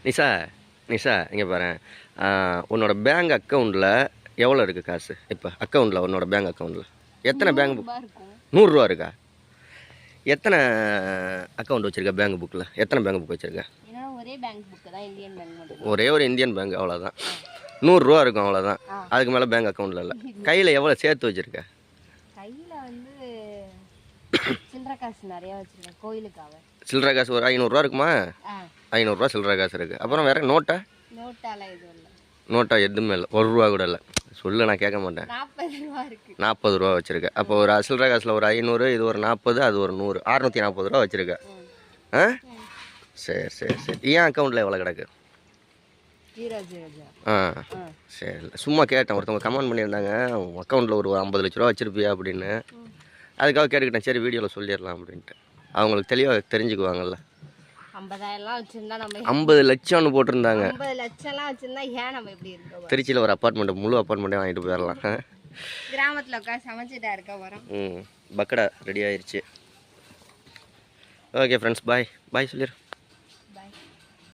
நிஷா நிஷா இங்கே பாரு, உன்னோட பேங்க் அக்கௌண்ட்டில் எவ்வளோ இருக்குது காசு இப்போ? அக்கௌண்ட்டில் உன்னோட பேங்க் அக்கௌண்ட்டில் எத்தனை பேங்க் புக்? 100 ரூபா இருக்கா? எத்தனை அக்கௌண்ட் வச்சுருக்க பேங்க் புக்கில்? எத்தனை பேங்க் புக் வச்சுருக்க? ஒரே பேங்க் புக்கு தான், இந்தியன் பேங்க். ஒரே ஒரு இந்தியன் பேங்க், அவ்வளோதான். 100 ரூபா இருக்கும், அவ்வளோதான். அதுக்கு மேலே பேங்க் அக்கௌண்ட்டில் இல்லை. கையில் எவ்வளோ சேர்த்து வச்சுருக்க? கையில் வந்து சில்லறை காசு நிறையா வச்சுருக்கேன் கோயிலுக்காக. சில்லறை காசு ஒரு 500 இருக்குமா? 500 சில்லறை காசு இருக்குது. அப்புறம் வேறு நோட்டா? நோட்டாலாம் எதுவும் இல்லை. நோட்டா எதுவுமே இல்லை, 1 ரூபா கூட இல்லை. சொல்லு, நான் கேட்க மாட்டேன். 40 ரூபா இருக்குது. 40 ரூபா வச்சுருக்கேன். அப்போ ஒரு சில்லறை காசில் ஒரு 500, இது ஒரு 40, அது ஒரு 100, 640 ரூபா வச்சுருக்கேன். ஆ சரி சரி சரி. ஏன் அக்கௌண்ட்டில் எவ்வளோ கிடக்கு? 000. ஆ சரி, இல்லை சும்மா கேட்டேன். ஒருத்தவங்க கமெண்ட் பண்ணியிருந்தாங்க, அக்கௌண்ட்டில் ஒரு 50 லட்ச ரூபா வச்சுருப்பியா அப்படின்னு. அதுக்காக கேட்டுக்கிட்டேன், சரி வீடியோவில் சொல்லிடலாம் அப்படின்ட்டு. அவங்களுக்கு தெளிவாக தெரிஞ்சுக்குவாங்கல்ல. 50,000 வச்சுருந்தா நம்ம 50 லட்சம்னு போட்டிருந்தாங்க. 50 லட்சம்லாம் வச்சுருந்தா ஏன் நம்ம எப்படி இருக்கோம்? திருச்சியில் ஒரு அப்பார்ட்மெண்ட், முழு அப்பார்ட்மெண்ட்டே வாங்கிட்டு போயிடலாம். கிராமத்தில் உட்காந்து சமைச்சிட்டா இருக்க வரோம். பக்கடா ரெடி ஆயிடுச்சு. ஓகே ஃப்ரெண்ட்ஸ், பாய் பாய் சொல்லிடு.